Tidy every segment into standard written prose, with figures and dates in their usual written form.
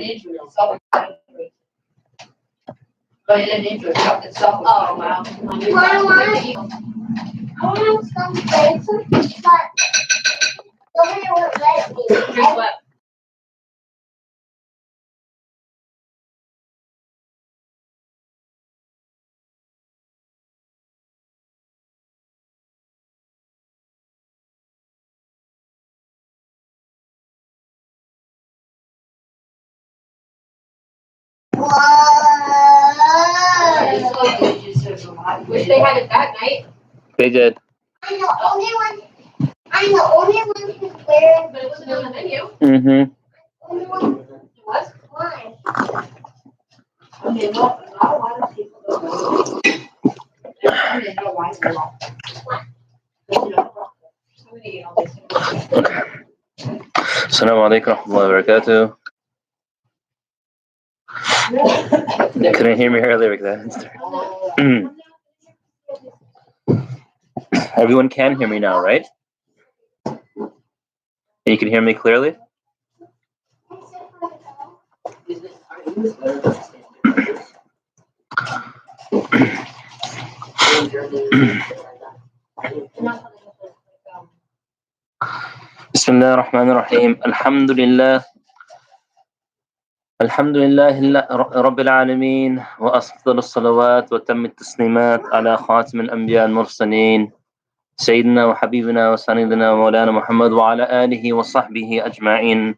Oh, wow. I want some places, but nobody would let me. Drink what? Wish they had it that night. They did. I'm the only one. I'm the only one who's wearing. But it wasn't on the menu. Mm-hmm. Only one. It was? Why? Okay, well, not a lot of people don't know. I didn't know why they were. Somebody, you know, they said. Okay. Assalamu alaikum warahmatullahi wabarakatuh. Couldn't hear me earlier because everyone can hear me now, right? You can hear me clearly? بسم الله الرحمن الرحيم الحمد لله رب العالمين وأفضل الصلوات وتم التسليمات على خاتم الأنبياء المرسلين سيدنا وحبيبنا وسندنا ومولانا محمد وعلى آله وصحبه أجمعين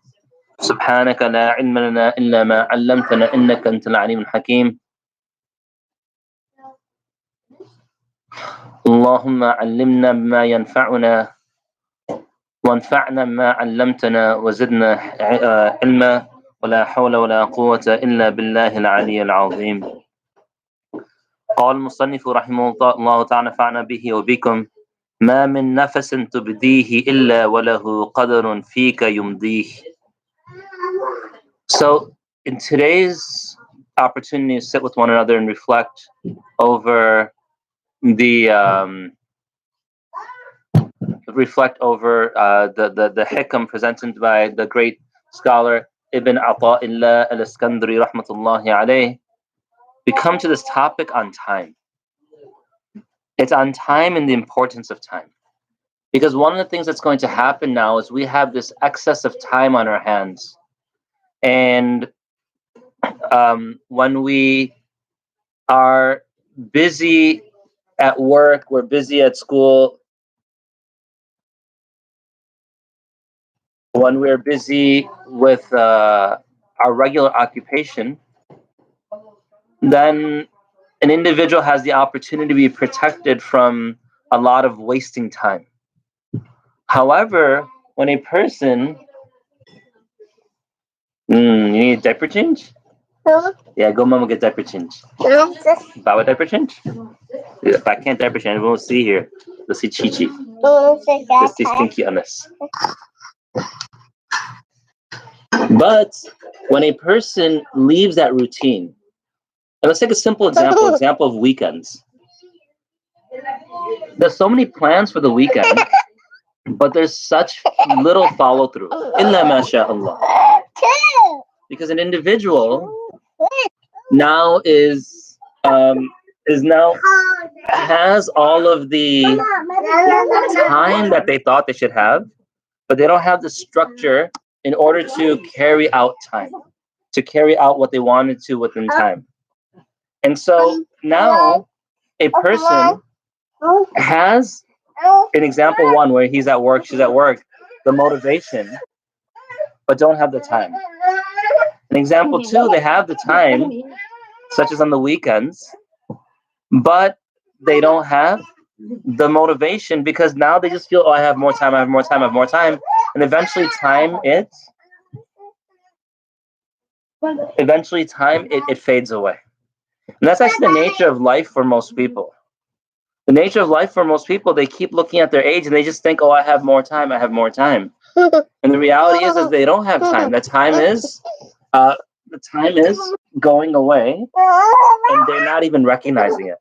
سبحانك لا علم لنا إلا ما علمتنا إنك أنت العليم الحكيم اللهم علمنا بما ينفعنا وانفعنا بما علمتنا وزدنا علما ولا حول ولا قوة إلا بالله العلي العظيم قال المصنف رحمه الله تعالى نفعنا به وبكم ما من نفس تبديه إلا وله قدر فيك يمضيه. So in today's opportunity to sit with one another and reflect over the the hikam presented by the great scholar Ibn Ata'illah al-Iskandari rahmatullahi alayh, we come to this topic on time. It's on time and the importance of time. Because one of the things that's going to happen now is we have this excess of time on our hands. And when we are busy at work, we're busy at school, when we're busy with our regular occupation, then an individual has the opportunity to be protected from a lot of wasting time. However, when a person, you need a diaper change? No. Yeah, go mama get diaper change. No. Bawa diaper change? If I can't diaper change, we won't see here. We'll see Chi-Chi. We'll see Stinky on us. But when a person leaves that routine, and let's take a simple example of weekends. There's so many plans for the weekend, but there's such little follow through. Illa mashallah. Because an individual now has all of the time that they thought they should have, but they don't have the structure in order to carry out time, to carry out what they wanted to within time. And so now a person has, in example one, where he's at work, she's at work, the motivation, but don't have the time. In example two, they have the time, such as on the weekends, but they don't have the motivation because now they just feel, oh, I have more time, and eventually time it fades away. And that's actually the nature of life for most people. The nature of life for most people, they keep looking at their age and they just think, oh, I have more time. And the reality is they don't have time. The time is going away and they're not even recognizing it.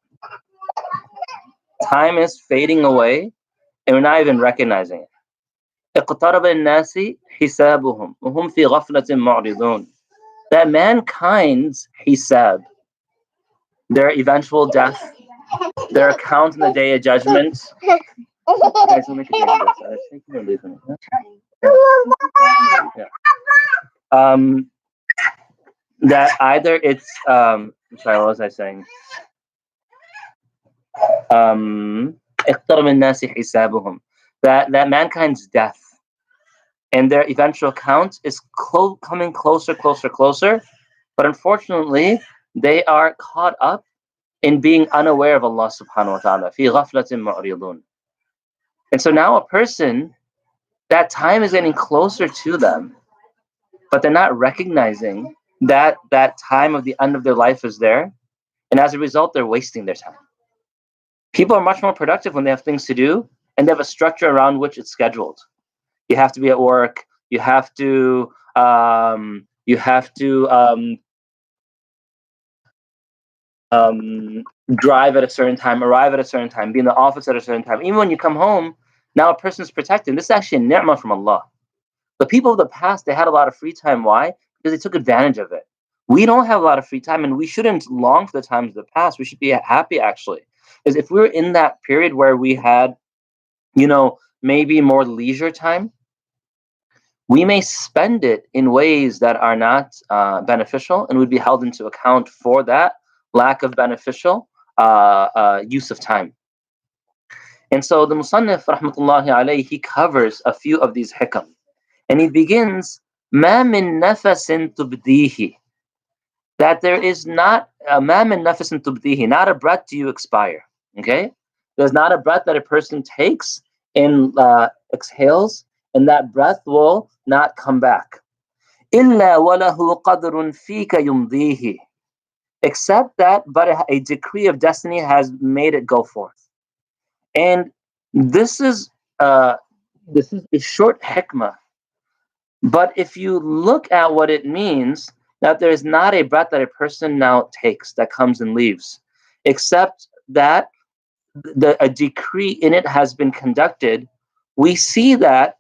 Time is fading away and we're not even recognizing it. اقترب الناس حسابهم وهم في غفلة معرضون. that mankind's hisab, their eventual death, their account in the day of judgment. Guys, don't make a game of this. I think we're leaving it. Yeah. That either it's sorry, what was I saying? اقترب الناس حسابهم. That mankind's death and their eventual account is coming closer. But unfortunately, they are caught up in being unaware of Allah subhanahu wa ta'ala. في غفلة معرضون. And so now a person, that time is getting closer to them, but they're not recognizing that that time of the end of their life is there. And as a result, they're wasting their time. People are much more productive when they have things to do and they have a structure around which it's scheduled. You have to be at work. You have to drive at a certain time, arrive at a certain time, be in the office at a certain time. Even when you come home, now a person is protected. This is actually a ni'mah from Allah. The people of the past, they had a lot of free time. Why? Because they took advantage of it. We don't have a lot of free time, and we shouldn't long for the times of the past. We should be happy, actually. Because if we were in that period where we had, maybe more leisure time, we may spend it in ways that are not beneficial, and we'd be held into account for that lack of beneficial use of time. And so the Musannif, rahmatullahi alayhi, he covers a few of these hikam. And he begins, مَا مِن نَفَسٍ تُبْدِيهِ, that there is not, مَا مِن نَفَسٍ تُبْدِيهِ, not a breath do you expire. Okay? There's not a breath that a person takes and exhales, and that breath will not come back. إِلَّا وَلَهُ قَدْرٌ فِيكَ يُمْضِيهِ, except that but a decree of destiny has made it go forth. And this is a short hikmah. But if you look at what it means, that there is not a breath that a person now takes that comes and leaves, except that a decree in it has been conducted, we see that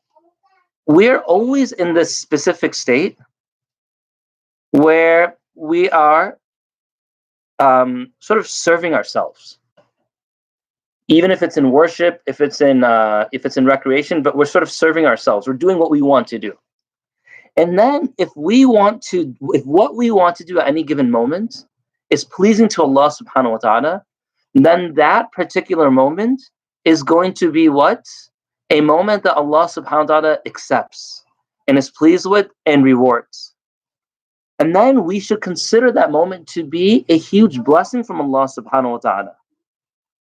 we're always in this specific state where we are sort of serving ourselves. Even if it's in worship, if it's in recreation, but we're sort of serving ourselves. We're doing what we want to do. And then if what we want to do at any given moment is pleasing to Allah subhanahu wa ta'ala, then that particular moment is going to be what? A moment that Allah subhanahu wa ta'ala accepts and is pleased with and rewards. And then we should consider that moment to be a huge blessing from Allah subhanahu wa ta'ala.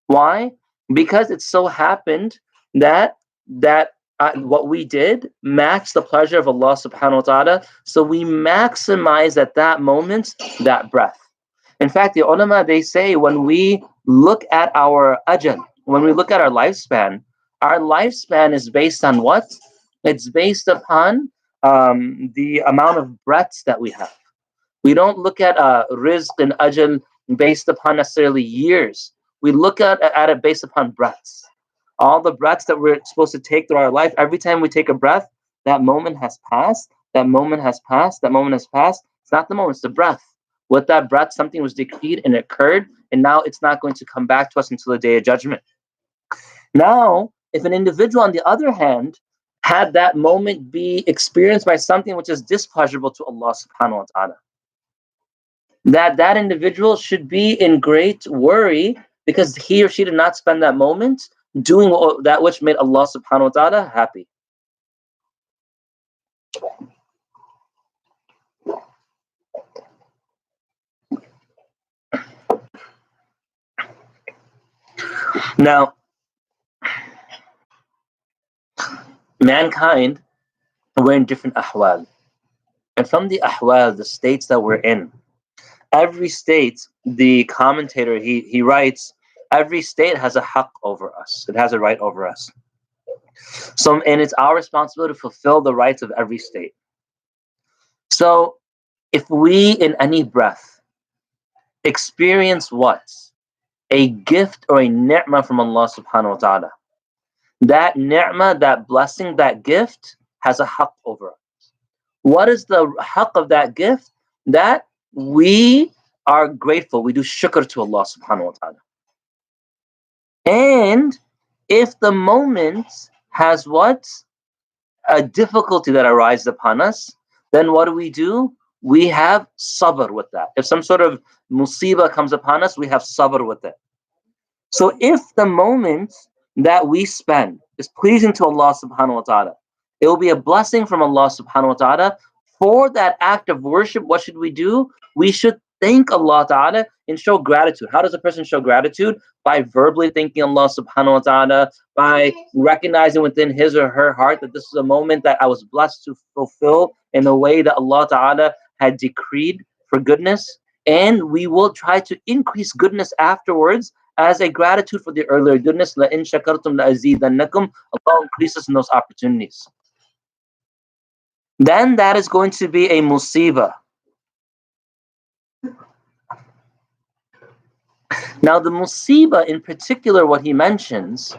Why? Because it so happened that what we did matched the pleasure of Allah subhanahu wa ta'ala. So we maximize at that moment that breath. In fact, the ulama, they say when we look at our ajal, when we look at our lifespan is based on what? It's based upon the amount of breaths that we have. We don't look at rizq and ajal based upon necessarily years. We look at it based upon breaths. All the breaths that we're supposed to take through our life, every time we take a breath, that moment has passed, that moment has passed, that moment has passed. It's not the moment, it's the breath. With that breath, something was decreed and occurred, and now it's not going to come back to us until the day of judgment. Now, if an individual, on the other hand, had that moment be experienced by something which is displeasurable to Allah subhanahu wa ta'ala, that individual should be in great worry because he or she did not spend that moment doing that which made Allah subhanahu wa ta'ala happy. Now, mankind, we're in different ahwal. And from the ahwal, the states that we're in, every state, the commentator, he writes, every state has a haqq over us. It has a right over us. So, and it's our responsibility to fulfill the rights of every state. So, if we in any breath experience what? A gift or a ni'mah from Allah subhanahu wa ta'ala, that ni'mah, that blessing, that gift has a haqq over us. What is the haqq of that gift? that we are grateful. We do shukr to Allah subhanahu wa ta'ala. And if the moment has what? A difficulty that arises upon us, then what do? We have sabr with that. If some sort of musibah comes upon us, we have sabr with it. So if the moment that we spend is pleasing to Allah subhanahu wa ta'ala, it will be a blessing from Allah subhanahu wa ta'ala. For that act of worship, what should we do? We should thank Allah ta'ala and show gratitude. How does a person show gratitude? By verbally thanking Allah subhanahu wa ta'ala, by recognizing within his or her heart that this is a moment that I was blessed to fulfill in the way that Allah ta'ala had decreed for goodness. And we will try to increase goodness afterwards as a gratitude for the earlier goodness. La in shakartum la azidannakum. Allah increases in those opportunities. Then that is going to be a musibah. Now the musibah in particular, what he mentions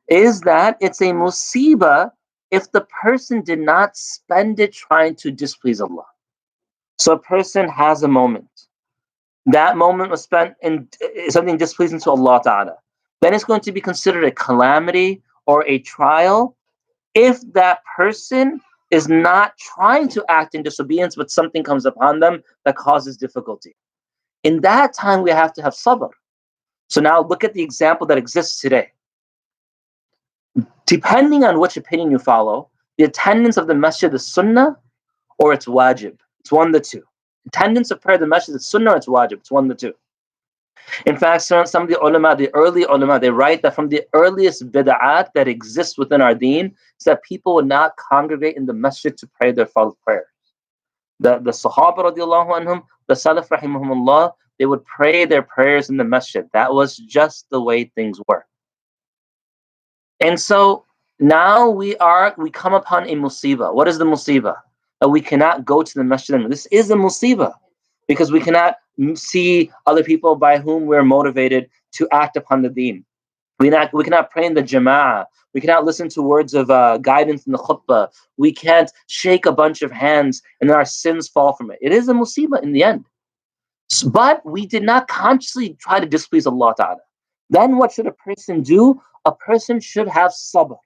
is that it's a musibah if the person did not spend it trying to displease Allah. So a person has a moment. That moment was spent in something displeasing to Allah Ta'ala. Then it's going to be considered a calamity or a trial if that person is not trying to act in disobedience, but something comes upon them that causes difficulty. In that time, we have to have sabr. So now look at the example that exists today. Depending on which opinion you follow, the attendance of the masjid is sunnah or it's wajib. It's one of the two. Attendance of prayer at the masjid is sunnah or it's wajib. It's one of the two. In fact, some of the ulama, the early ulama, they write that from the earliest bid'at that exists within our deen is that people would not congregate in the masjid to pray their fard prayers. The Sahaba radiallahu anhum, the Salaf rahimahumullah, they would pray their prayers in the masjid. That was just the way things were. And so now we come upon a musibah. What is the musibah? That we cannot go to the masjid. This is a musibah because we cannot see other people by whom we're motivated to act upon the deen. We cannot pray in the jama'ah. We cannot listen to words of guidance in the khutbah. We can't shake a bunch of hands and then our sins fall from it. It is a musibah in the end. But we did not consciously try to displease Allah Ta'ala. Then what should a person do? A person should have sabr.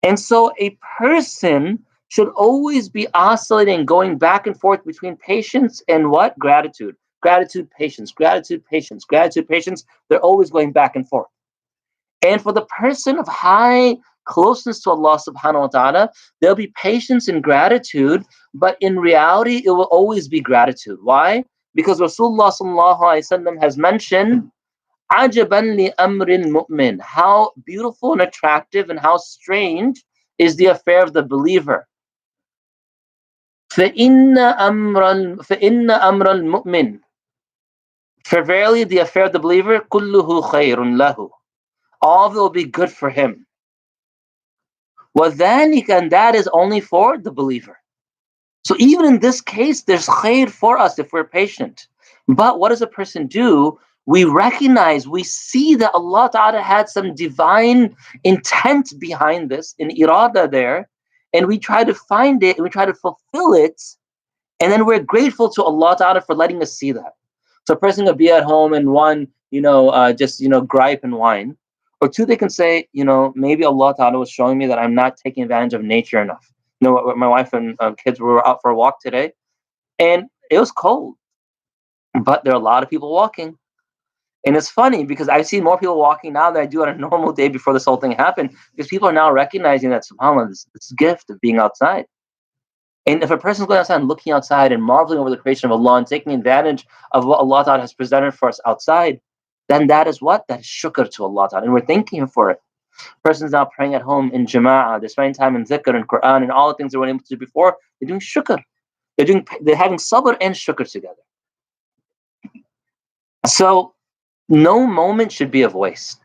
And so a person should always be oscillating, going back and forth between patience and what? Gratitude. Gratitude, patience, gratitude, patience, gratitude, patience. They're always going back and forth. And for the person of high closeness to Allah subhanahu wa ta'ala, there'll be patience and gratitude, but in reality, it will always be gratitude. Why? Because Rasulullah sallallahu alaihi wasallam has mentioned, "Ajaban li amrin mu'min." How beautiful and attractive and how strange is the affair of the believer. فَإِنَّ أَمْرَ الْمُؤْمِنِ. For verily the affair of the believer, كُلُّهُ خَيْرٌ لَهُ. All of it will be good for him. وَذَلِكَ, and that is only for the believer. So even in this case, there's khair for us if we're patient. But what does a person do? We recognize, we see that Allah Ta'ala had some divine intent behind this, in irada there, and we try to find it, and we try to fulfill it, and then we're grateful to Allah Ta'ala for letting us see that. So a person could be at home and one, just gripe and whine. Or two, they can say, maybe Allah Ta'ala was showing me that I'm not taking advantage of nature enough. My wife and kids were out for a walk today, and it was cold, but there are a lot of people walking. And it's funny because I see more people walking now than I do on a normal day before this whole thing happened, because people are now recognizing that, subhanAllah, this gift of being outside. And if a person's going outside and looking outside and marveling over the creation of Allah and taking advantage of what Allah Ta'ala has presented for us outside, then that is what? That is shukr to Allah Ta'ala. And we're thanking Him for it. Person's now praying at home in jama'ah, they're spending time in zikr and Quran and all the things they weren't able to do before, they're doing shukr. They're having sabr and shukr together. So no moment should be of waste.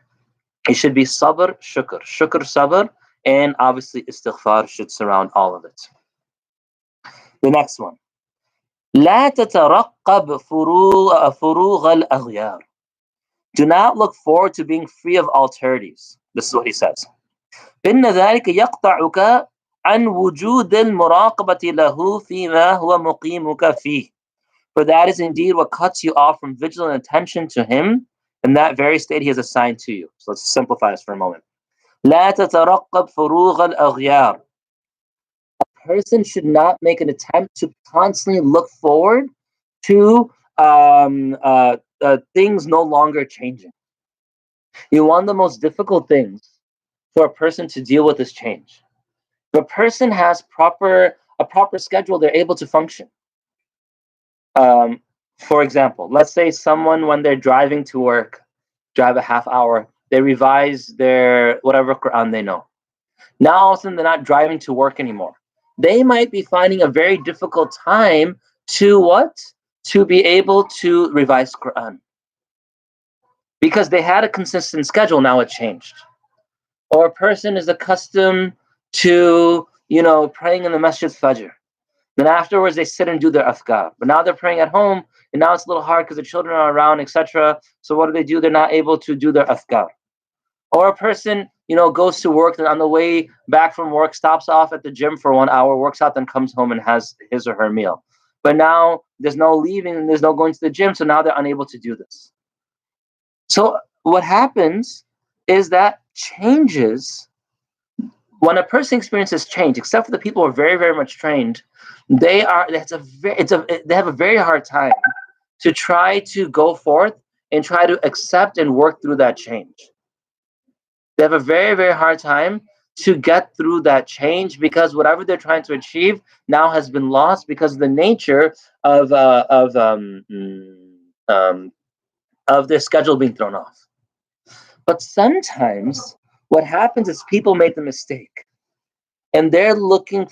It should be sabr, shukr, shukr, sabr, and obviously istighfar should surround all of it. The next one. لا تترقب فروغ الأغيار. Do not look forward to being free of alterities. This is what he says. إن ذلك يقطعك عن وجود المراقبة له فيما هو مقيمك فيه. For that is indeed what cuts you off from vigilant attention to him in that very state he has assigned to you. So let's simplify this for a moment. لا تترقب فروغ الأغيار. A person should not make an attempt to constantly look forward to things no longer changing. One of the most difficult things for a person to deal with is change. If a person has a proper schedule, they're able to function. For example, let's say someone, when they're driving to work, drive a half hour, they revise their whatever Quran they know. Now all of a sudden they're not driving to work anymore. They might be finding a very difficult time to what? To be able to revise Quran. Because they had a consistent schedule, now it changed. Or a person is accustomed to, praying in the Masjid Fajr. Then afterwards they sit and do their afkar. But now they're praying at home, and now it's a little hard because the children are around, etc. So what do? They're not able to do their afkar. Or a person, goes to work, and on the way back from work, stops off at the gym for 1 hour, works out, then comes home and has his or her meal. But now there's no leaving and there's no going to the gym, so now they're unable to do this. So what happens is that changes, when a person experiences change, except for the people who are very, very much trained, they have a very hard time to try to go forth and try to accept and work through that change. They have a very, very hard time to get through that change because whatever they're trying to achieve now has been lost because of the nature of their schedule being thrown off. But sometimes what happens is people make the mistake, and they're looking.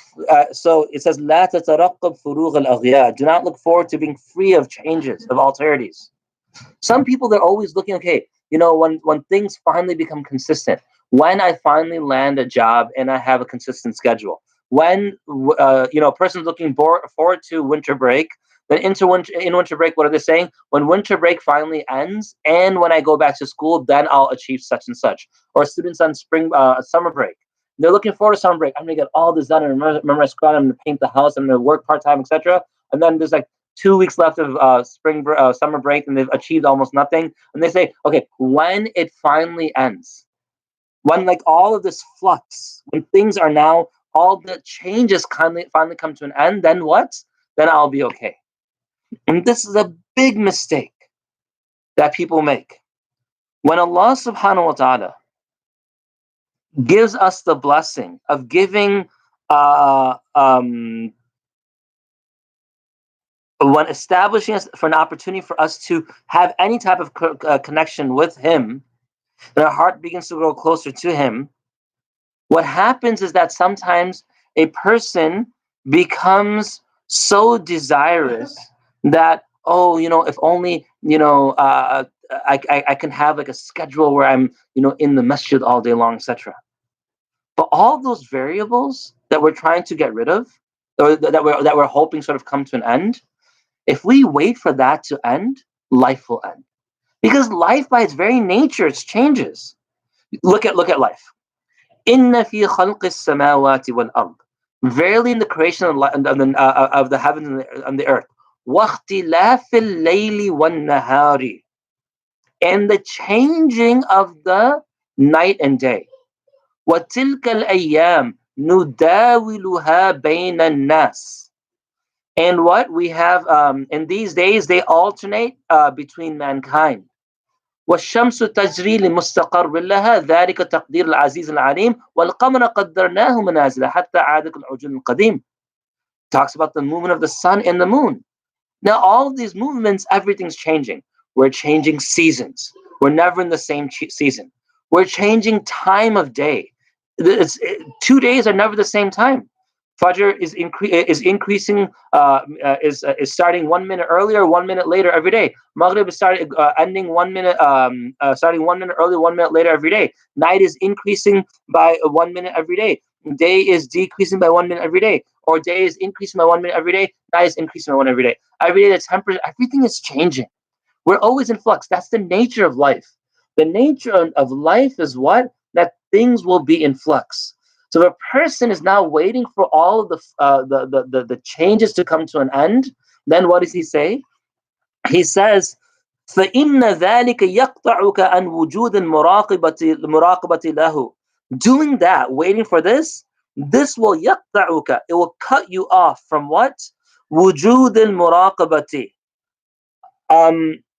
So it says, "La tataraqab furuq al-aghyar." Do not look forward to being free of changes, of alterities. Some people, they're always looking, okay, when things finally become consistent, when I finally land a job and I have a consistent schedule, when a person's looking forward to winter break, then in winter break, what are they saying? When winter break finally ends and when I go back to school, then I'll achieve such and such. Or students on summer break, they're looking forward to summer break. I'm gonna get all this done and memorize Quran. I'm gonna paint the house. I'm gonna work part-time, etc. And then there's like 2 weeks left of summer break, and they've achieved almost nothing. And they say, okay, when it finally ends, when like all of this flux, when things are now, all the changes finally come to an end, then what? Then I'll be okay. And this is a big mistake that people make. When Allah subhanahu wa ta'ala gives us the blessing of giving when establishing us for an opportunity for us to have any type of connection with him, and our heart begins to grow closer to him, what happens is that sometimes a person becomes so desirous that, if only, I can have like a schedule where I'm, in the masjid all day long, etc. But all those variables that we're trying to get rid of, or that we're hoping sort of come to an end, if we wait for that to end, life will end. Because life by its very nature, it changes. Look at life. Inna fi khalqis samawati wal ard. Verily in the creation of the heavens and the earth. وَاخْتِلَافِ اللَّيْلِ وَالنَّهَارِ. And the changing of the night and day. وَتِلْكَ الْأَيَّامِ نُدَاوِلُهَا بَيْنَ النَّاسِ. And what we have in these days, they alternate between mankind. والشمس تجري لمستقر لها ذلك تقدير العزيز العليم والقمر قدرناه منازل حتى عاد كالعرجون القديم. Talks about the movement of the sun and the moon. Now all of these movements, everything's changing. We're changing seasons. We're never in the same season. We're changing time of day. 2 days are never the same time. Fajr is increasing, is starting 1 minute earlier, 1 minute later every day. Maghrib is ending 1 minute, starting 1 minute earlier, 1 minute later every day. Night is increasing by 1 minute every day. Day is decreasing by 1 minute every day. Or day is increasing by 1 minute every day. Night is increasing by 1 every day. Every day the temperature, everything is changing. We're always in flux. That's the nature of life. The nature of life is what? That things will be in flux. So if a person is now waiting for all of the changes to come to an end, then what does he say? He says, فإن ذلك يقطعك عن وجود المراقبة له. Doing that, waiting for this will يقطعك, it will cut you off from what? وجود المراقبة,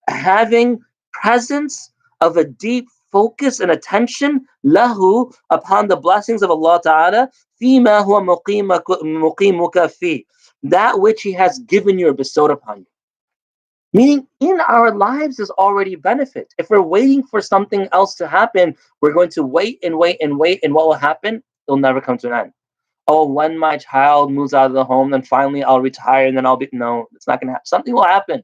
having presence of a deep focus and attention lahu, upon the blessings of Allah Ta'ala, فيما هو مقيمك فيه, that which He has given you or bestowed upon you. Meaning, in our lives is already benefit. If we're waiting for something else to happen, we're going to wait and wait and wait, and what will happen? It'll never come to an end. Oh, when my child moves out of the home, then finally I'll retire, and then I'll be... No, it's not going to happen. Something will happen.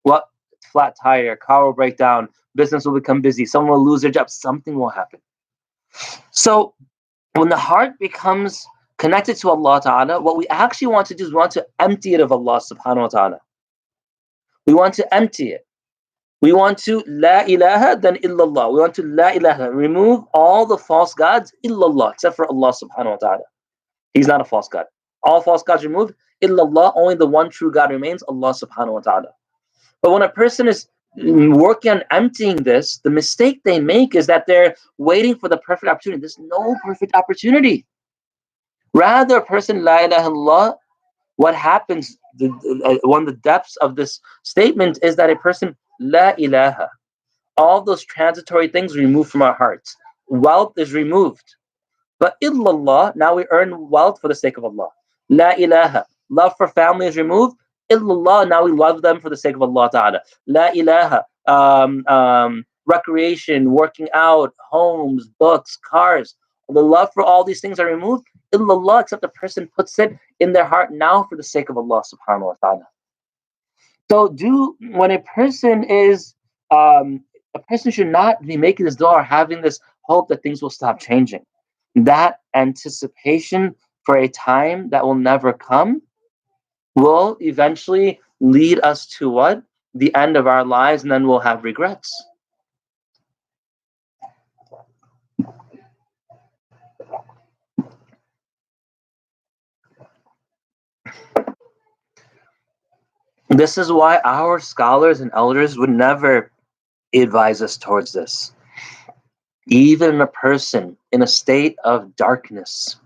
What? Flat tire, car will break down, business will become busy, someone will lose their job, something will happen. So when the heart becomes connected to Allah Ta'ala, what we actually want to do is we want to empty it of Allah Subhanahu wa Ta'ala. We want to empty it. We want to La ilaha, then illallah. We want to La ilaha, remove all the false gods, illallah, except for Allah Subhanahu wa Ta'ala. He's not a false god. All false gods removed, illallah, only the one true God remains, Allah Subhanahu wa Ta'ala. But when a person is working on emptying this, the mistake they make is that they're waiting for the perfect opportunity. There's no perfect opportunity. Rather, a person, La ilaha illallah, what happens, one of the depths of this statement is that a person, La ilaha, all those transitory things removed from our hearts. Wealth is removed. But illallah, now we earn wealth for the sake of Allah. La ilaha, love for family is removed. Illallah, now we love them for the sake of Allah Ta'ala. La ilaha, recreation, working out, homes, books, cars. The love for all these things are removed. Illallah, except the person puts it in their heart now for the sake of Allah Subhanahu wa Ta'ala. So when a person is, a person should not be making this dua or having this hope that things will stop changing. That anticipation for a time that will never come will eventually lead us to what? The end of our lives, and then we'll have regrets. This is why our scholars and elders would never advise us towards this. Even a person in a state of darkness,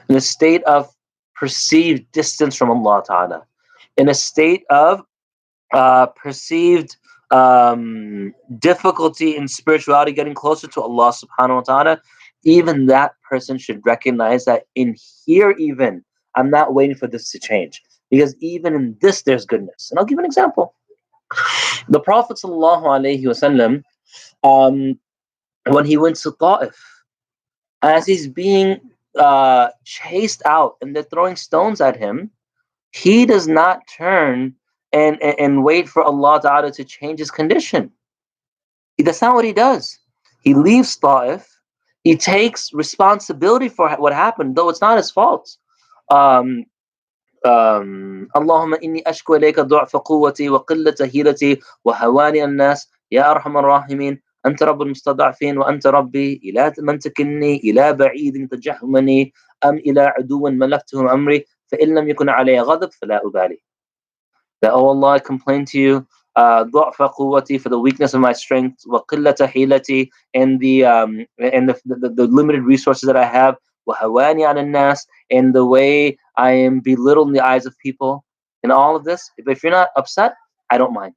in a state of perceived distance from Allah Ta'ala, in a state of perceived difficulty in spirituality, getting closer to Allah Subhanahu wa Ta'ala, even that person should recognize that in here, even, I'm not waiting for this to change. Because even in this, there's goodness. And I'll give an example. The Prophet Sallallahu Alaihi Wasallam, when he went to Ta'if, as he's being chased out and they're throwing stones at him, he does not turn and wait for Allah Ta'ala to change his condition. That's not what he does. He leaves Ta'if. He takes responsibility for what happened, though it's not his fault. اللهم إني أشكو إليك ضعف قوتي وقلة هيلتي وهواني الناس يا أرحم الراحمين أنت رب المستضعفين وأنت ربي إلى من تكلني إلى بعيد تجهمني أم إلى عدو ملكته أمري فإن لم يكن علي غضب فلا أبالي. That, oh Allah, I complain to you, ضعف قوتي, for the weakness of my strength, وقلة حيلتي, and the limited resources that I have, وهواني على الناس, and the way I am belittled in the eyes of people, and all of this. If you're not upset, I don't mind.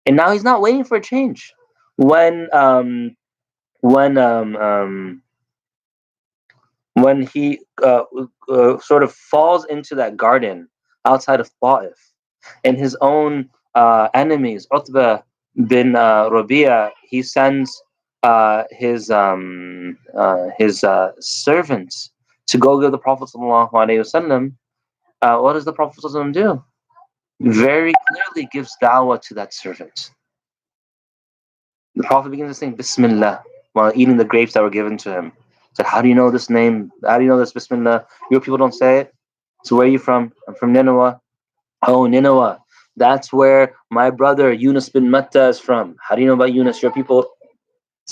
And now he's not waiting for a change. When he sort of falls into that garden outside of Ta'if, and his own enemies, Utbah bin Rabi'a, he sends his servants to go give the Prophet ﷺ. What does the Prophet ﷺ do? Very clearly gives da'wah to that servant. The Prophet begins to sing Bismillah while eating the grapes that were given to him. He said, how do you know this name? How do you know this Bismillah? Your people don't say it. So where are you from? I'm from Nineveh. Oh, Nineveh. That's where my brother Yunus bin Matta is from. How do you know about Yunus? Your people,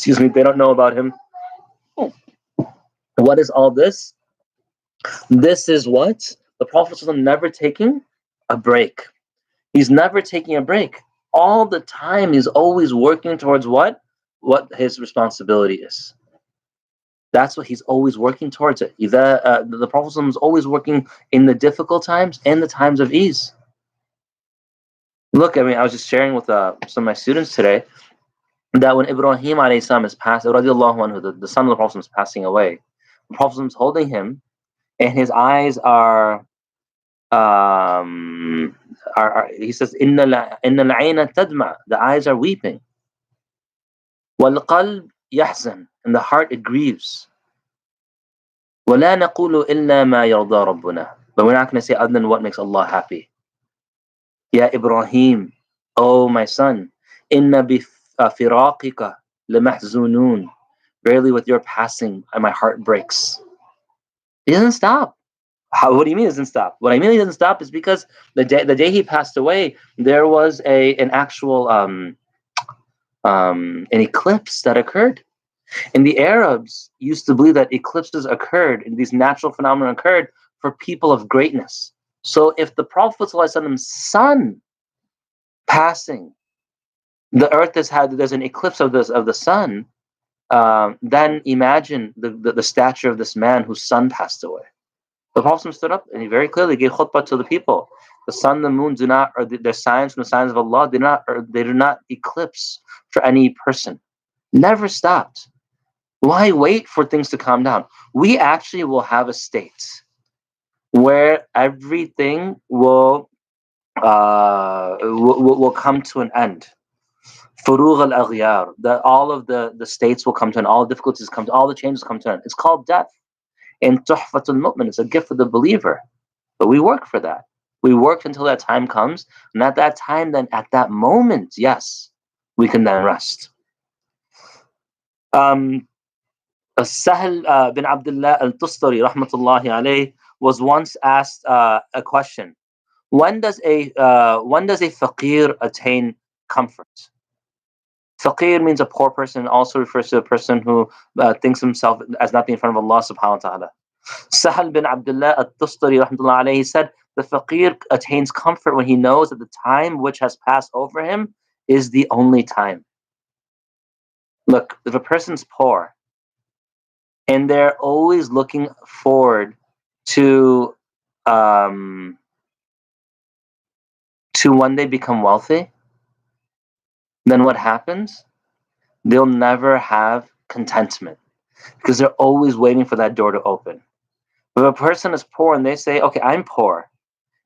they don't know about him. Oh. What is all this? This is what? The Prophet was never taking a break. He's never taking a break. All the time, he's always working towards what? What his responsibility is. That's what he's always working towards it. The Prophet is always working in the difficult times and the times of ease. Look, I mean, I was just sharing with some of my students today that when Ibrahim alayhi salam is passed, radiallahu anhu, the son of the Prophet is passing away, the Prophet is holding him, and his eyes he says, Inna al-ayna tadma, the eyes are weeping. وَالْقَلْبِ يَحْزَنُ, and the heart it grieves. وَلَا نَقُولُ إِلَّا مَا يَرْضَى رَبُّنَا, but we're not going to say other than what makes Allah happy. Ya Ibrahim, oh my son, inna bifiraqika lamahzunun, verily with your passing my heart breaks. He doesn't stop. What do you mean it doesn't stop? What I mean he doesn't stop is because the day he passed away, there was an actual an eclipse that occurred. And the Arabs used to believe that eclipses occurred, and these natural phenomena occurred for people of greatness. So if the Prophet's son passing, the earth there's an eclipse of the sun, then imagine the stature of this man whose son passed away. The Prophet stood up and he very clearly gave khutbah to the people. The sun, the moon do not, or they're signs from the signs of Allah. They do not eclipse for any person. Never stopped. Why wait for things to calm down? We actually will have a state where everything will come to an end. Furugh al-aghyar, that all of the states will come to an end, all the difficulties come to, all the changes come to an end. It's called death. And tuhfatul mu'min, it's a gift for the believer. But we work for that. We work until that time comes, and at that time, then at that moment, yes, we can then rest. Sahal bin Abdullah al-Tustari, rahmatullahi alayh, was once asked a question: When does a faqir attain comfort? Faqir means a poor person, and also refers to a person who thinks himself as not being in front of Allah subhanahu wa ta'ala. Sahal bin Abdullah al-Tustari, rahmatullahi alayhi, said, the faqir attains comfort when he knows that the time which has passed over him is the only time. Look, if a person's poor and they're always looking forward to one day become wealthy, then what happens? They'll never have contentment because they're always waiting for that door to open. But if a person is poor and they say, okay, I'm poor,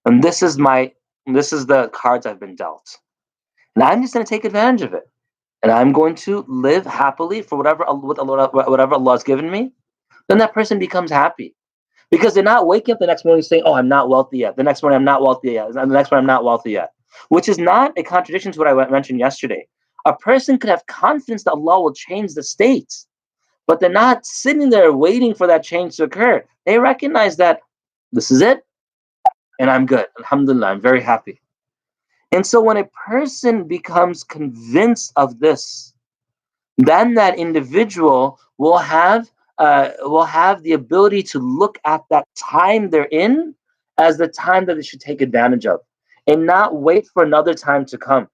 and this is the cards I've been dealt, and I'm just going to take advantage of it, and I'm going to live happily for whatever Allah has given me, then that person becomes happy. Because they're not waking up the next morning saying, oh, I'm not wealthy yet. The next morning, I'm not wealthy yet. The next morning, I'm not wealthy yet. Which is not a contradiction to what I mentioned yesterday. A person could have confidence that Allah will change the states, but they're not sitting there waiting for that change to occur. They recognize that this is it, and I'm good. Alhamdulillah, I'm very happy. And so when a person becomes convinced of this, then that individual will have the ability to look at that time they're in as the time that they should take advantage of and not wait for another time to come.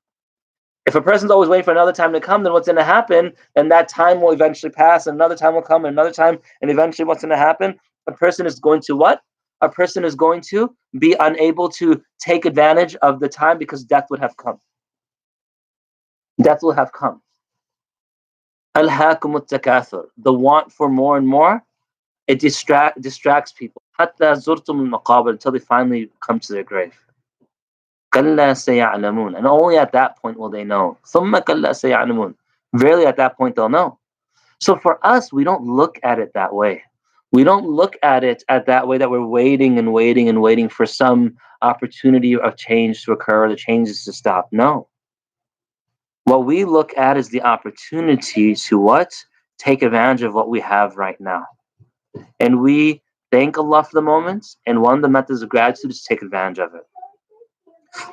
If a person's always waiting for another time to come, then what's going to happen? And that time will eventually pass, and another time will come, and another time, and eventually what's going to happen? A person is going to what? A person is going to be unable to take advantage of the time because death would have come. Death will have come. Al-hakum al-takathur, the want for more and more, it distracts people. Hatta zurtum al-maqabir, until they finally come to their grave. Kalla saya'lamun, and only at that point will they know. Thumma kalla saya'lamun, verily at that point they'll know. So for us, we don't look at it that way. We don't look at it at that way that we're waiting and waiting and waiting for some opportunity of change to occur or the changes to stop. No. What we look at is the opportunity to what? Take advantage of what we have right now. And we thank Allah for the moment, and one of the methods of gratitude is to take advantage of it.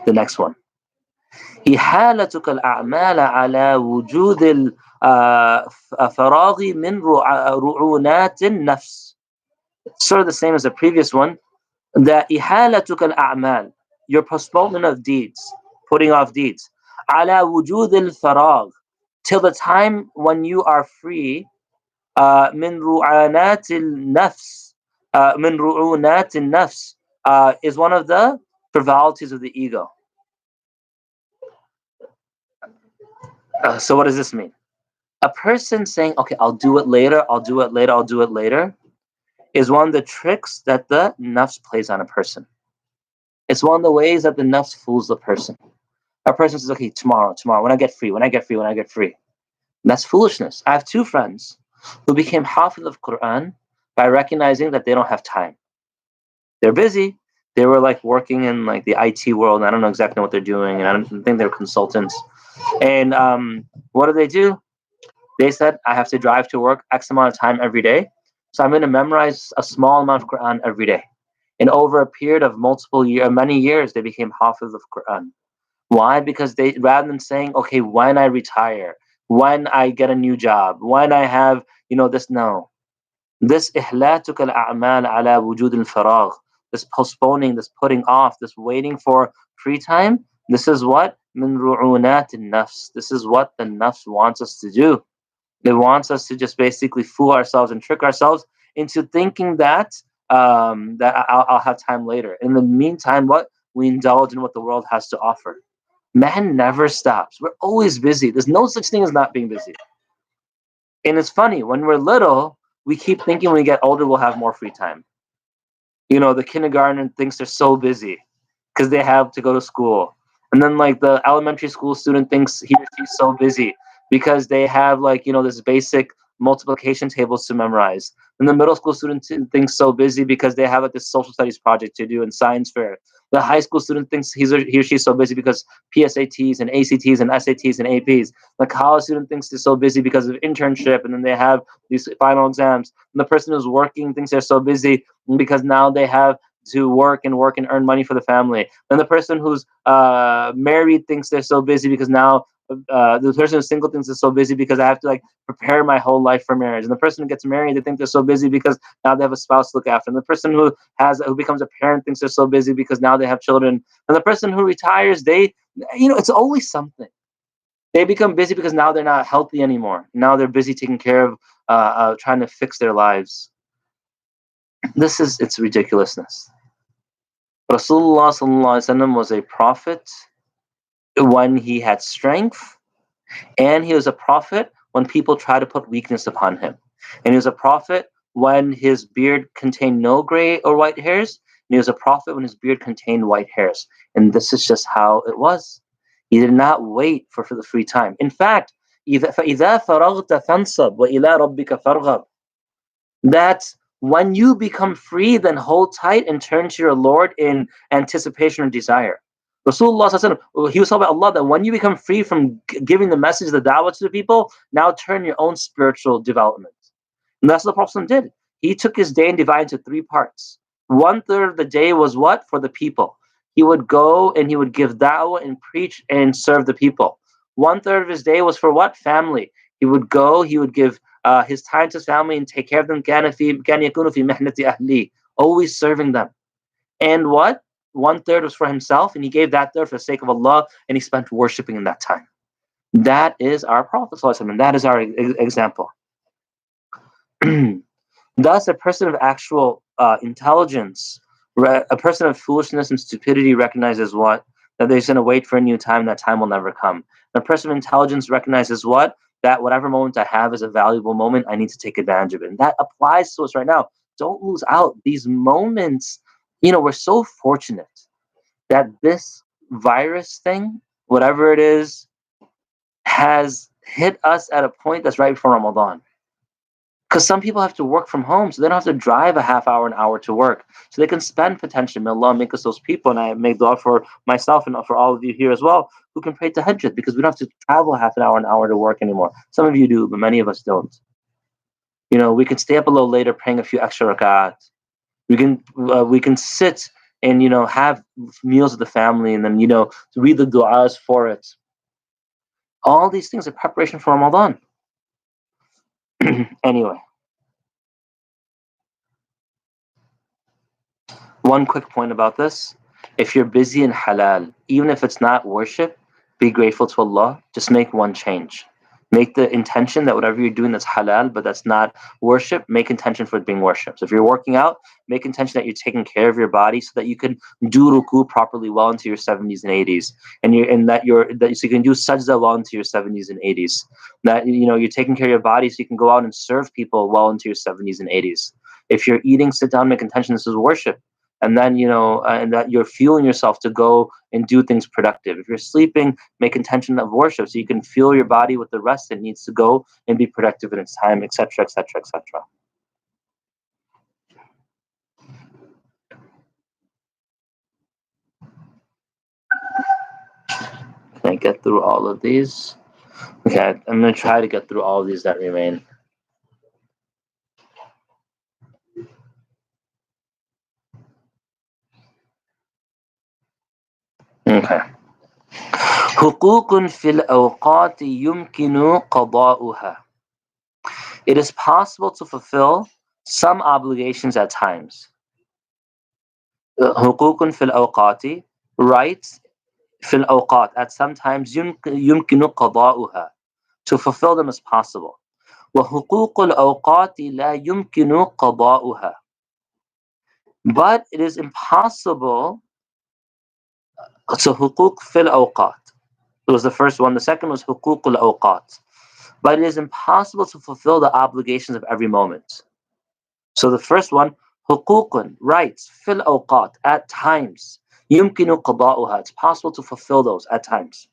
The next one. إحالتك الأعمال على وجود الفراغ من رعونات النفس. Sort of the same as the previous one. That إحالتك الأعمال, your postponement of deeds, putting off deeds. على وجود الفراغ, till the time when you are free. من رعونات النفس. من رعونات النفس is one of the frivolities of the ego. So what does this mean? A person saying, okay, I'll do it later, I'll do it later, I'll do it later, is one of the tricks that the nafs plays on a person. It's one of the ways that the nafs fools the person. A person says, okay, tomorrow, when I get free, when I get free, when I get free. And that's foolishness. I have two friends who became hafiz of Quran by recognizing that they don't have time. They're busy. They were like working in like the IT world. And I don't know exactly what they're doing, and I don't think they're consultants. And what do? They said, I have to drive to work X amount of time every day. So I'm going to memorize a small amount of Quran every day. And over a period of many years, they became hafiz of Quran. Why? Because they, rather than saying, okay, when I retire, when I get a new job, when I have, this, no. This ihlatuk al-a'mal ala wujud al-faragh, this postponing, this putting off, this waiting for free time, this is what? Min ru'unat al-nafs. This is what the nafs wants us to do. It wants us to just basically fool ourselves and trick ourselves into thinking that I'll have time later. In the meantime, what? We indulge in what the world has to offer. Man never stops. We're always busy. There's no such thing as not being busy. And it's funny, when we're little, we keep thinking when we get older, we'll have more free time. The kindergarten thinks they're so busy because they have to go to school. And then like the elementary school student thinks he or she's so busy because they have like, this basic multiplication tables to memorize. And the middle school student thinks so busy because they have like this social studies project to do in science fair. The high school student thinks he or she's so busy because PSATs and ACTs and SATs and APs. The college student thinks they're so busy because of internship, and then they have these final exams. And the person who's working thinks they're so busy because now they have to work and earn money for the family. Then the person who's married thinks they're so busy because now the person who's single thinks they're so busy because I have to like prepare my whole life for marriage. And the person who gets married, they think they're so busy because now they have a spouse to look after. And the person who becomes a parent thinks they're so busy because now they have children. And the person who retires, it's always something. They become busy because now they're not healthy anymore. Now they're busy taking care of trying to fix their lives. It's ridiculousness. Rasulullah sallallahu alaihi wasallam was a prophet when he had strength, and he was a prophet when people try to put weakness upon him. And he was a prophet when his beard contained no gray or white hairs, and he was a prophet when his beard contained white hairs. And this is just how it was. He did not wait for the free time. In fact, فَإِذَا فَرَغْتَ فَانْصَبْ وَإِلَىٰ رَبِّكَ فَارْغَبْ. That when you become free, then hold tight and turn to your Lord in anticipation or desire. Rasulullah sallallahu, he was told by Allah that when you become free from giving the message, the da'wah to the people, now turn your own spiritual development. And that's what the Prophet did. He took his day and divided into three parts. 1/3 of the day was what? For the people. He would go and he would give da'wah and preach and serve the people. 1/3 of his day was for what? Family. He would go, he would give his time to his family and take care of them. Always serving them. And what? 1/3 was for himself, and he gave that third for the sake of Allah, and he spent worshiping in that time. That is our Prophet ﷺ, and that is our example. Thus, a person of actual intelligence, a person of foolishness and stupidity recognizes what? That they're going to wait for a new time, that time will never come. A person of intelligence recognizes what? That whatever moment I have is a valuable moment, I need to take advantage of it. And that applies to us right now. Don't lose out these moments. We're so fortunate that this virus thing, whatever it is, has hit us at a point that's right before Ramadan. Because some people have to work from home, so they don't have to drive a half hour, an hour to work. So they can spend potentially. May Allah make us those people, and I make dua for myself and for all of you here as well, who can pray tahajjud, because we don't have to travel half an hour to work anymore. Some of you do, but many of us don't. We can stay up a little later praying a few extra rakat. We can sit and have meals with the family, and then read the du'as for it. All these things are preparation for Ramadan. Anyway, one quick point about this If you're busy in halal, even if it's not worship, be grateful to Allah. Just make one change. Make the intention that whatever you're doing that's halal, but that's not worship, make intention for it being worship. So if you're working out, make intention that you're taking care of your body so that you can do ruku properly well into your 70s and 80s. And so you can do sajda well into your 70s and 80s. That you're taking care of your body so you can go out and serve people well into your 70s and 80s. If you're eating, sit down, make intention this is worship, and then and that you're fueling yourself to go and do things productive. If you're sleeping, make intention of worship so you can fuel your body with the rest it needs to go and be productive in its time, etc., etc., etc. Can I get through all of these? Okay, I'm going to try to get through all of these that remain. Okay. حقوق في الأوقات يمكن قضاؤها. It is possible to fulfill some obligations at times. حقوق في الأوقات, rights في الأوقات, at some times يمكن قضاؤها. To fulfill them is possible. وحقوق الأوقات لا يمكن قضاؤها. But it is impossible. So حقوق في الأوقات. It was the first one. The second was حقوق الأوقات. But it is impossible to fulfill the obligations of every moment. So the first one, حقوق, rights, في الأوقات, at times. يمكن قضاؤها. It's possible to fulfill those at times.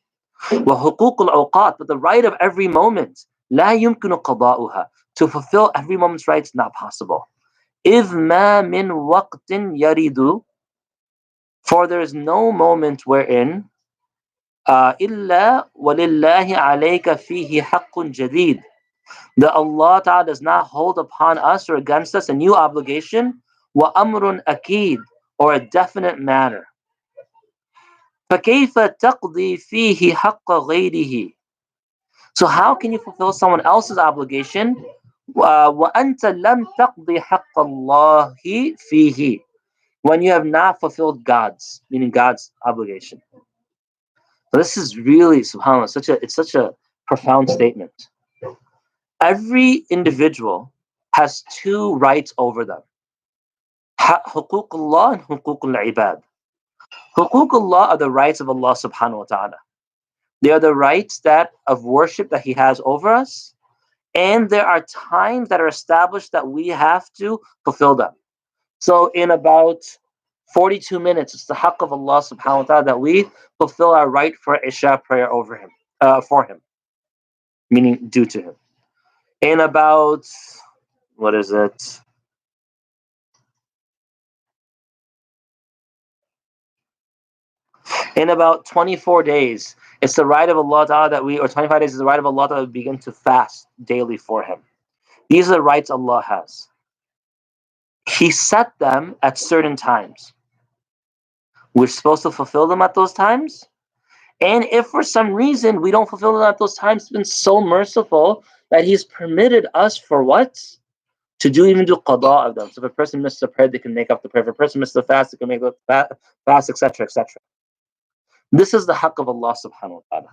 وحقوق الأوقات, but the right of every moment. لا يمكن قضاؤها. To fulfill every moment's rights, not possible. إذ ما من وقت يرد. For there is no moment wherein إلا ولله عليك فيه حق جديد. That Allah Ta'ala does not hold upon us or against us a new obligation, وَأَمْرٌ أَكِيد, or a definite matter. فَكَيْفَ تَقْضِي فِيهِ حَقَّ غَيْرِهِ. So how can you fulfill someone else's obligation? وَأَنْتَ لَمْ تَقْضِي حَقَّ اللَّهِ فِيهِ. When you have not fulfilled God's, meaning God's obligation. So this is really, subhanAllah, it's such a profound statement. Every individual has two rights over them. حقوق الله and حقوق العباد. حقوق Allah are the rights of Allah subhanahu wa ta'ala. They are the rights of worship that He has over us. And there are times that are established that we have to fulfill them. So in about 42 minutes, it's the haqq of Allah subhanahu wa ta'ala that we fulfill our right for Isha prayer for Him. Meaning due to Him. In about, what is it? In about 24 days, it's the right of Allah Ta'ala that or 25 days is the right of Allah Ta'ala that we begin to fast daily for Him. These are the rights Allah has. He set them at certain times. We're supposed to fulfill them at those times. And if for some reason we don't fulfill them at those times, He's been so merciful that He's permitted us for what? To even do qada of them. So if a person misses a prayer, they can make up the prayer. If a person misses a fast, they can make up the fast, etc., etc. This is the haqq of Allah subhanahu wa ta'ala.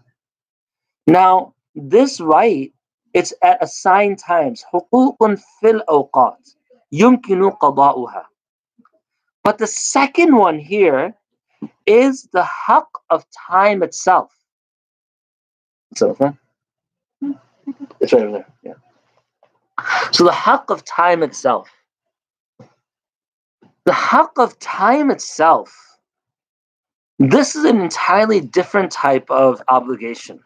Now, this right, it's at assigned times. حقوق في الأوقات يمكن قضاؤها. But the second one here is the haqq of time itself. So, it's right over there. Yeah. So the haqq of time itself. The haqq of time itself. This is an entirely different type of obligation.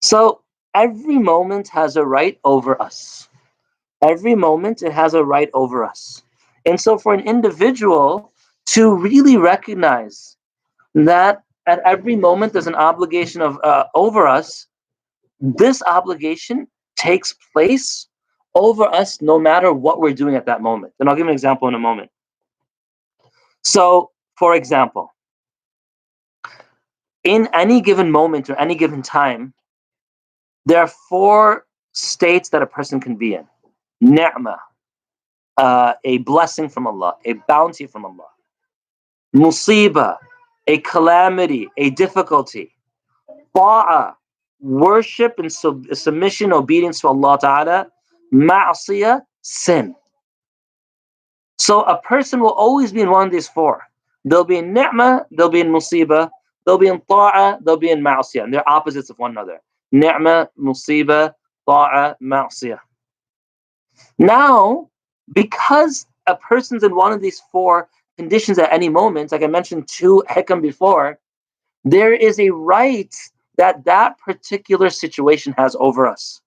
So every moment has a right over us. Every moment it has a right over us. And so for an individual to really recognize that at every moment there's an obligation of over us, this obligation takes place over us no matter what we're doing at that moment. And I'll give an example in a moment. So, for example, in any given moment or any given time, there are 4 states that a person can be in. Ni'mah, a blessing from Allah, a bounty from Allah. Musiba, a calamity, a difficulty. Ta'a, worship and submission, obedience to Allah Ta'ala. Ma'asiyah, sin. So a person will always be in one of these four. They'll be in ni'mah, they'll be in musibah, they'll be in ta'a, they'll be in ma'asiyah. And they're opposites of one another. Ni'mah, musibah, ta'a, ma'asiyah. Now, because a person's in one of these four conditions at any moment, like I mentioned two hikam before, there is a right that that particular situation has over us.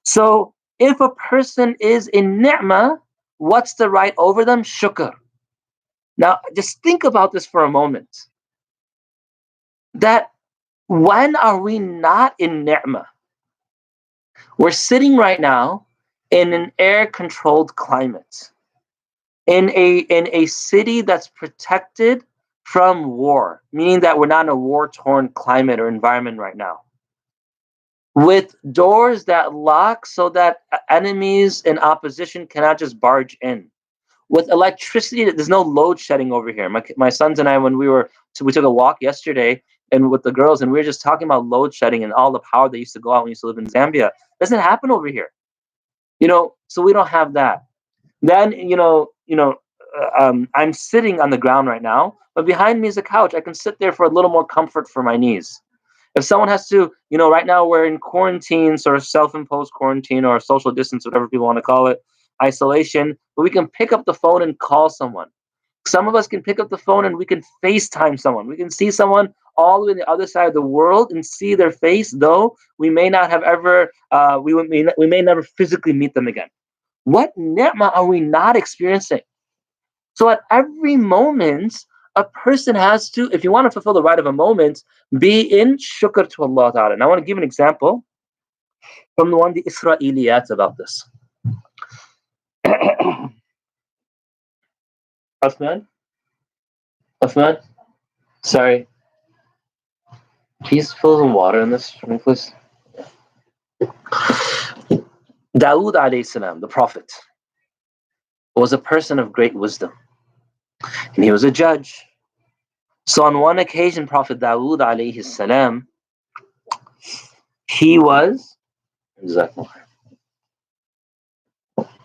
So if a person is in ni'mah, what's the right over them? Shukr. Now, just think about this for a moment. That when are we not in ni'mah? We're sitting right now in an air-controlled climate, in a city that's protected from war, meaning that we're not in a war-torn climate or environment right now, with doors that lock so that enemies and opposition cannot just barge in. With electricity, there's no load shedding over here. My sons and I, when we took a walk yesterday, and with the girls, and we were just talking about load shedding and all the power that used to go out when we used to live in Zambia. Doesn't happen over here, So we don't have that. Then I'm sitting on the ground right now, but behind me is a couch. I can sit there for a little more comfort for my knees. If someone has to, right now we're in quarantine, sort of self-imposed quarantine or social distance, whatever people want to call it, isolation, but we can pick up the phone and call someone. Some of us can pick up the phone and we can FaceTime someone. We can see someone all the way on the other side of the world and see their face, though we may not have ever, we may never physically meet them again. What ni'mah are we not experiencing? So at every moment, a person has to, if you want to fulfill the right of a moment, be in shukr to Allah Ta'ala. And I want to give an example from the Israeliyat about this. Uthman, sorry. Please fill some water in this for me, please. Dawood alayhi salam, the Prophet, was a person of great wisdom. And he was a judge. So on one occasion, Prophet Dawood alayhi salam, he was, and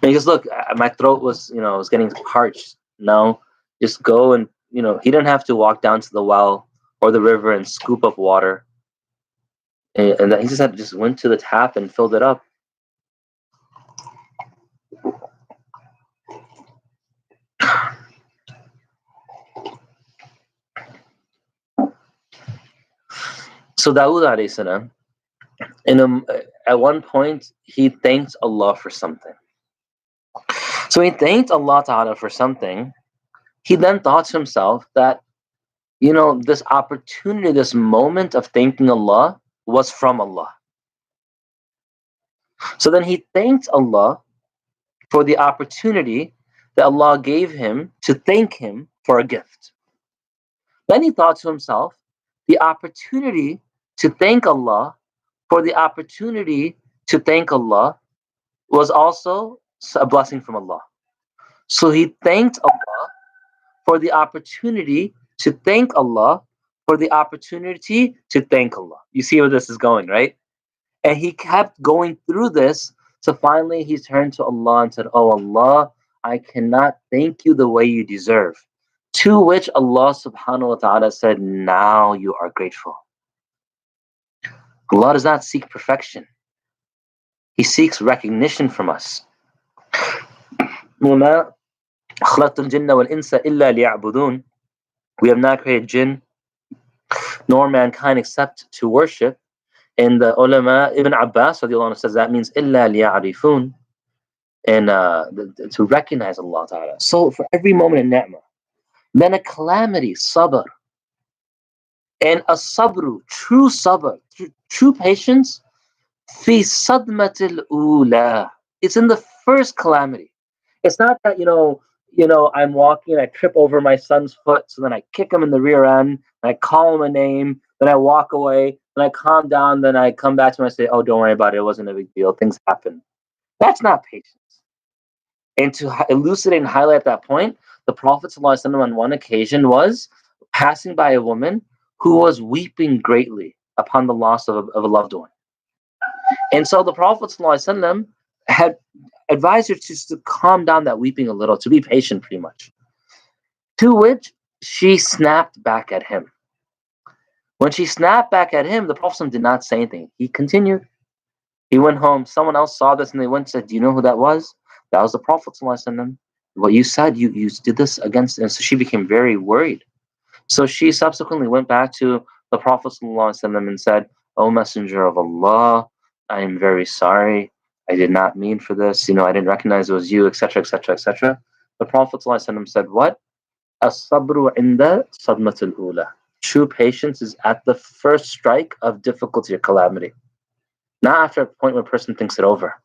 he goes, look, my throat was, was getting parched. No, just go and, he didn't have to walk down to the well or the river and scoop up water. And he just went to the tap and filled it up. So Dawood alayhi salam, at one point, he thanked Allah for something. So he thanked Allah Ta'ala for something. He then thought to himself that, this opportunity, this moment of thanking Allah was from Allah. So then he thanked Allah for the opportunity that Allah gave him to thank him for a gift. Then he thought to himself, the opportunity to thank Allah for the opportunity to thank Allah was also a blessing from Allah. So he thanked Allah for the opportunity to thank Allah for the opportunity to thank Allah. You see where this is going, right? And he kept going through this. So finally he turned to Allah and said, oh Allah, I cannot thank you the way you deserve. To which Allah subhanahu wa ta'ala said, now you are grateful. Allah does not seek perfection. He seeks recognition from us. وَمَا خَلَقْتُ الْجِنَّ وَالْإِنسَ إِلَّا لِيَعْبُدُونَ. We have not created jinn nor mankind except to worship. And the ulama, Ibn Abbas says that means إِلَّا لِيَعْرِفُونَ, and to recognize Allah Ta'ala. So for every moment in ni'mah, then a calamity, sabr. And a sabru, true sabr, true patience, fi sadmatil ula. It's in the first calamity. It's not that, I'm walking and I trip over my son's foot, so then I kick him in the rear end, and I call him a name, then I walk away, then I calm down, then I come back to him and I say, oh, don't worry about it, it wasn't a big deal, things happen. That's not patience. And to elucidate and highlight that point, the Prophet ﷺ on one occasion was passing by a woman who was weeping greatly upon the loss of a loved one. And so the Prophet ﷺ had advised her to calm down that weeping a little, to be patient pretty much. To which she snapped back at him. When she snapped back at him, the Prophet ﷺ did not say anything. He continued. He went home. Someone else saw this and they went and said, do you know who that was? That was the Prophet ﷺ. What you said, you did this against, and so she became very worried. So she subsequently went back to the Prophet ﷺ and said, O Messenger of Allah, I am very sorry. I did not mean for this. I didn't recognize it was you, etc., etc., etc. The Prophet ﷺ said, what? As-sabru inda sadmatul ula. True patience is at the first strike of difficulty or calamity, not after a point where a person thinks it over.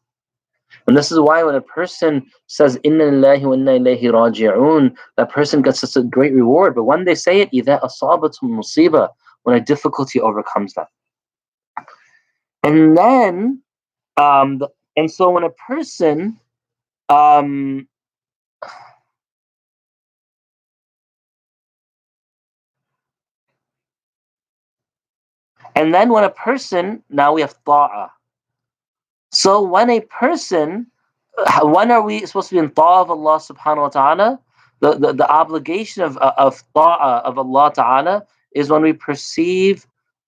And this is why when a person says Inna lillahi wa inna ilayhi raji'un, that person gets such a great reward. But when they say it, إِذَا أَصَابَتْهُمْ مُصِيبَةٌ, when a difficulty overcomes them. And then, and so when a person, and then when a person, now we have ta'ah. So when a person, when are we supposed to be in ta'ah of Allah subhanahu wa ta'ala? The obligation of ta'ah of Allah ta'ala is when we perceive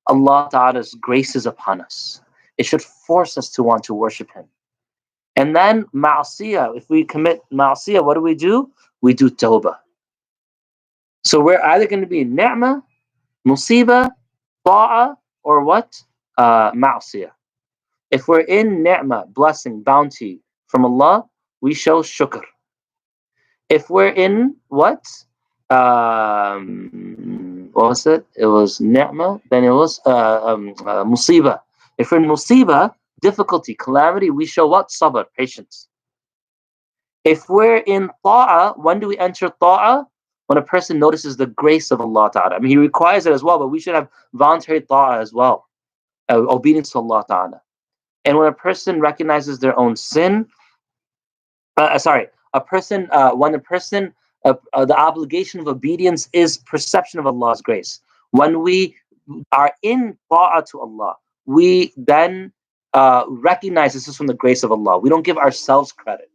Allah ta'ala's graces upon us. It should force us to want to worship Him. And then ma'asiyah, if we commit ma'asiyah, what do? We do tawbah. So we're either going to be ni'mah, musibah, ta'ah, or what? Ma'asiyah. If we're in ni'mah, blessing, bounty from Allah, we show shukr. If we're in what? What was it? It was ni'mah, then it was musibah. If we're in musibah, difficulty, calamity, we show what? Sabr, patience. If we're in ta'ah, when do we enter ta'ah? When a person notices the grace of Allah ta'ala. I mean, He requires it as well, but we should have voluntary ta'ah as well. Obedience to Allah ta'ala. And when a person recognizes their own sin, the obligation of obedience is perception of Allah's grace. When we are in ta'ah to Allah, we then recognize this is from the grace of Allah. We don't give ourselves credit.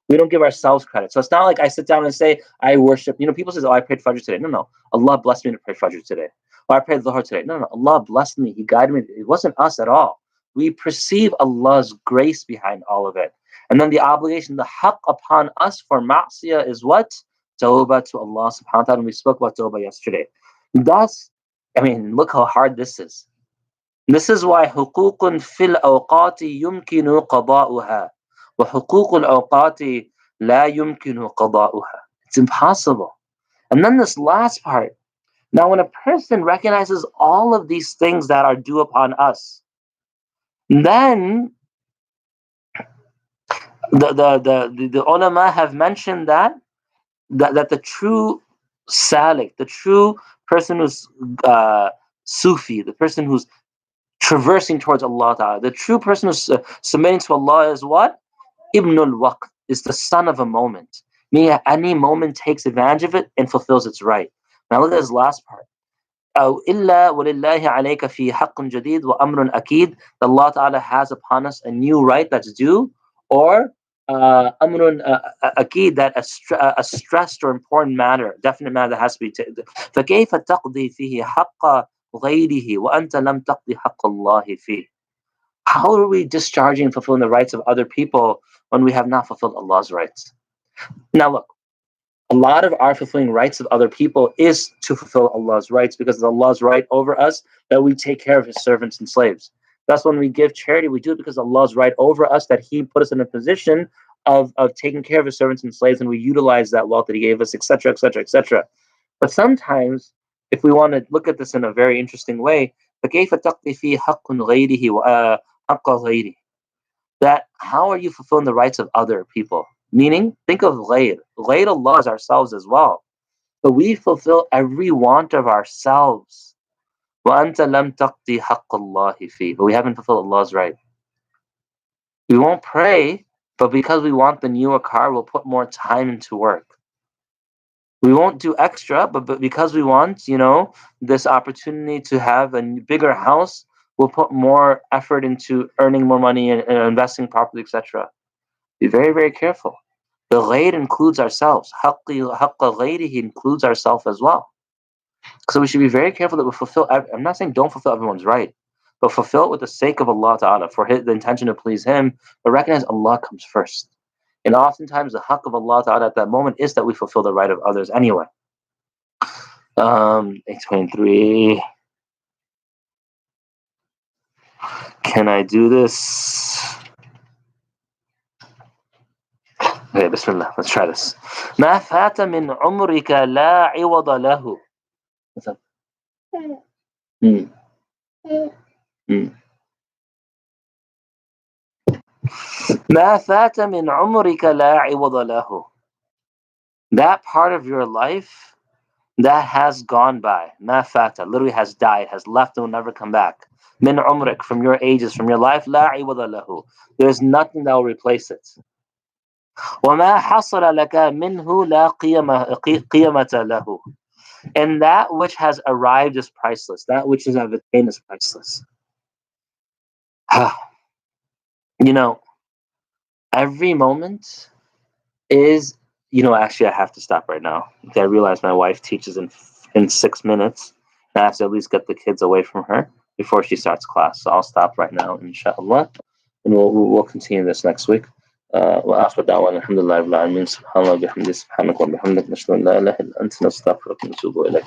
We don't give ourselves credit. So it's not like I sit down and say, I worship. People say, oh, I prayed Fajr today. No. Allah blessed me to pray Fajr today. Or I prayed Dhuhr today. No. Allah blessed me. He guided me. It wasn't us at all. We perceive Allah's grace behind all of it. And then the obligation, the haqq upon us for ma'siyah is what? Tawbah to Allah subhanahu wa ta'ala. And we spoke about tawbah yesterday. Look how hard this is. This is why حقوق في الأوقات يمكن قضاؤها وحقوق الأوقات لا يمكن قضاؤها. It's impossible. And then this last part. Now, when a person recognizes all of these things that are due upon us, then the ulama have mentioned that the true salik, the true person who's Sufi, the person who's traversing towards Allah Ta'ala, the true person who's submitting to Allah is what? Ibnul Waqt, is the son of a moment. Meaning at any moment takes advantage of it and fulfills its right. Now look at this last part. أو إلا ولله عليك في حق جديد وأمر أكيد. Allah Ta'ala has upon us a new right that's due, or أمر أكيد, that a stressed or important matter, definite matter that has to be taken. فكيف تقضي فيه حق غيره وأنت لم تقضي حق الله فيه. How are we discharging and fulfilling the rights of other people when we have not fulfilled Allah's rights? Now look, a lot of our fulfilling rights of other people is to fulfill Allah's rights, because it's Allah's right over us that we take care of His servants and slaves. That's when we give charity, we do it because Allah's right over us, that He put us in a position of taking care of His servants and slaves, and we utilize that wealth that He gave us, etc., etc., etc. But sometimes, if we want to look at this in a very interesting way, فَكَيْفَ تَقْضِي فِي حَقٌّ غَيْرِهِ حَقَّ غَيْرِهِ, that how are you fulfilling the rights of other people? Meaning, think of ghayr. Ghayr Allah is ourselves as well. But we fulfill every want of ourselves. وَأَنْتَ لَمْ تَقْضِي حَقَّ اللَّهِ فِيهِ. But we haven't fulfilled Allah's right. We won't pray, but because we want the newer car, we'll put more time into work. We won't do extra, but because we want, this opportunity to have a bigger house, we'll put more effort into earning more money and investing properly, etc. Be very, very careful. The ghayr includes ourselves. Haqqa ghayrihi includes ourselves as well. So we should be very careful that we fulfill. I'm not saying don't fulfill everyone's right, but fulfill it with the sake of Allah Ta'ala, for the intention to please Him, but recognize Allah comes first. And oftentimes the haqq of Allah Ta'ala at that moment is that we fulfill the right of others anyway. 823. Can I do this? Okay, Bismillah. Let's try this. ما فات من عمرك لا عوض له. What's up? ما فات من عمرك لا عوض له. That part of your life that has gone by, ما فات, literally has died, has left and will never come back. من عمرك, from your ages, from your life, لا عوض له. There's nothing that will replace it. وما حصل لك منه لا قيمة له. And that which has arrived is priceless. That which has attained is priceless. Every moment is, actually I have to stop right now. I realize my wife teaches in 6 minutes. And I have to at least get the kids away from her before she starts class. So I'll stop right now, inshallah. And we'll continue this next week. وآخر دعوانا الحمد لله رب العالمين سبحان الله وبحمده سبحانك وبحمدك نشهد أن لا إله إلا أنت نستغفرك ونتوب إليك.